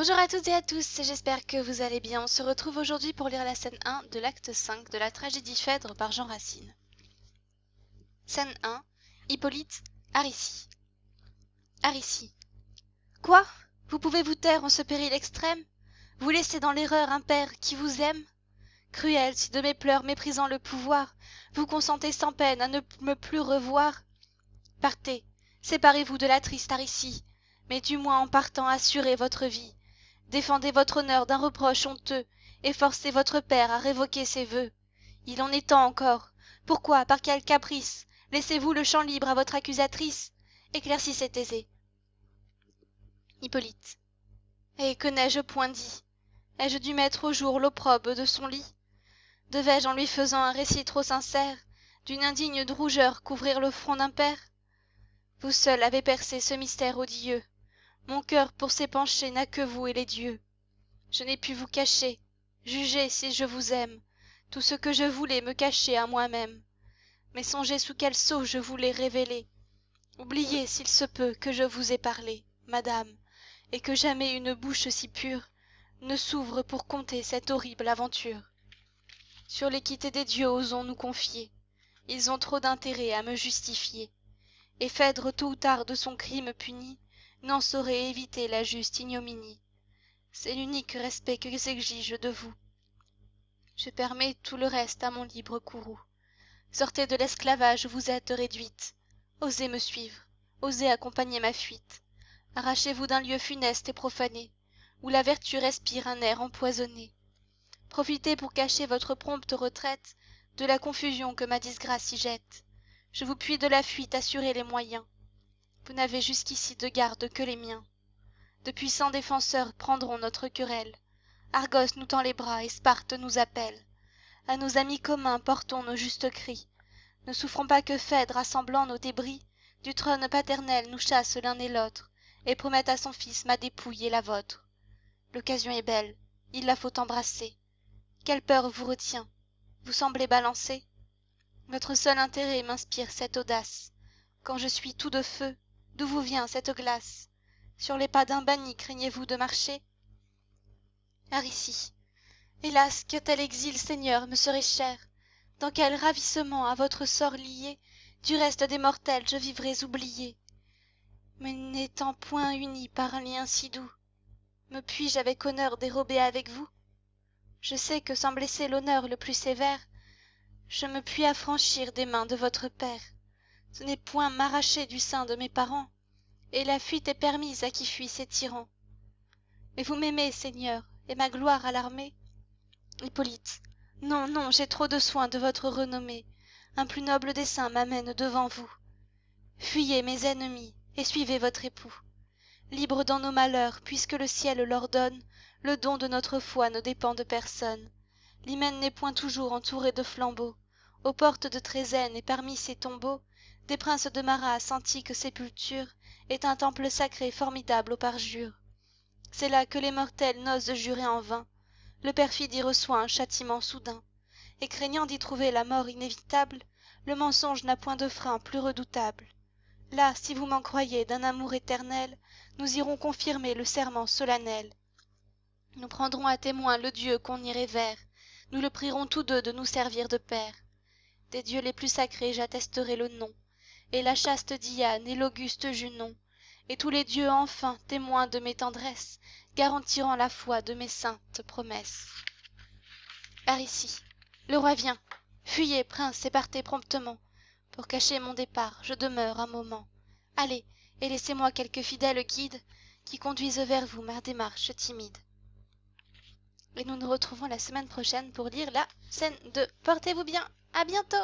Bonjour à toutes et à tous, j'espère que vous allez bien. On se retrouve aujourd'hui pour lire la scène 1 de l'acte 5 de la tragédie Phèdre par Jean Racine. Scène 1. Hippolyte, Aricie. Aricie. Quoi? Vous pouvez vous taire en ce péril extrême? Vous laissez dans l'erreur un père qui vous aime? Cruel, si de mes pleurs méprisant le pouvoir, vous consentez sans peine à ne me plus revoir. Partez, séparez-vous de la triste Aricie, mais du moins en partant assurez votre vie. Défendez votre honneur d'un reproche honteux, et forcez votre père à révoquer ses vœux. Il en est temps encore. Pourquoi, par quel caprice, laissez-vous le champ libre à votre accusatrice? Éclaircissez aisé. Hippolyte. Et que n'ai-je point dit? Ai-je dû mettre au jour l'opprobre de son lit? Devais-je, en lui faisant un récit trop sincère, d'une indigne rougeur couvrir le front d'un père? Vous seul avez percé ce mystère odieux. Mon cœur pour s'épancher n'a que vous et les dieux. Je n'ai pu vous cacher, jugez si je vous aime, tout ce que je voulais me cacher à moi-même. Mais songez sous quel sceau je vous l'ai révélé. Oubliez, s'il se peut, que je vous ai parlé, madame, et que jamais une bouche si pure ne s'ouvre pour conter cette horrible aventure. Sur l'équité des dieux osons nous confier, ils ont trop d'intérêt à me justifier, et Phèdre tôt ou tard de son crime puni n'en saurait éviter la juste ignominie. C'est l'unique respect que j'exige de vous. Je permets tout le reste à mon libre courroux. Sortez de l'esclavage où vous êtes réduite. Osez me suivre, osez accompagner ma fuite. Arrachez-vous d'un lieu funeste et profané, où la vertu respire un air empoisonné. Profitez pour cacher votre prompte retraite de la confusion que ma disgrâce y jette. Je vous puis de la fuite assurer les moyens. Vous n'avez jusqu'ici de garde que les miens. De puissants défenseurs prendront notre querelle. Argos nous tend les bras et Sparte nous appelle. À nos amis communs portons nos justes cris. Ne souffrons pas que Phèdre, assemblant nos débris, du trône paternel nous chasse l'un et l'autre, et promette à son fils ma dépouille et la vôtre. L'occasion est belle, il la faut embrasser. Quelle peur vous retient? Vous semblez balancer? Votre seul intérêt m'inspire cette audace. Quand je suis tout de feu, d'où vous vient cette glace? Sur les pas d'un banni craignez-vous de marcher? Aricie. Hélas, que tel exil, Seigneur, me serait cher. Dans quel ravissement à votre sort lié, du reste des mortels je vivrais oublié. Mais n'étant point unis par un lien si doux, me puis-je avec honneur dérober avec vous? Je sais que sans blesser l'honneur le plus sévère, je me puis affranchir des mains de votre père. Ce n'est point m'arracher du sein de mes parents, et la fuite est permise à qui fuit ses tyrans. Mais vous m'aimez, Seigneur, et ma gloire alarmée? Hippolyte. Non, non, j'ai trop de soin de votre renommée. Un plus noble dessein m'amène devant vous. Fuyez mes ennemis, et suivez votre époux. Libres dans nos malheurs, puisque le ciel l'ordonne, le don de notre foi ne dépend de personne. L'hymen n'est point toujours entouré de flambeaux. Aux portes de Trézène et parmi ses tombeaux, des princes de ma race, antique sépulture, est un temple sacré formidable au parjure. C'est là que les mortels n'osent jurer en vain. Le perfide y reçoit un châtiment soudain, et craignant d'y trouver la mort inévitable, le mensonge n'a point de frein plus redoutable. Là, si vous m'en croyez d'un amour éternel, nous irons confirmer le serment solennel. Nous prendrons à témoin le Dieu qu'on y révère, nous le prierons tous deux de nous servir de père. Des dieux les plus sacrés j'attesterai le nom, et la chaste Diane et l'auguste Junon, et tous les dieux enfin, témoins de mes tendresses, garantiront la foi de mes saintes promesses. Aricie. Le roi vient. Fuyez, prince, et partez promptement. Pour cacher mon départ, je demeure un moment. Allez, et laissez-moi quelques fidèles guides qui conduisent vers vous ma démarche timide. Et nous nous retrouvons la semaine prochaine pour lire la scène 2. Portez-vous bien, à bientôt!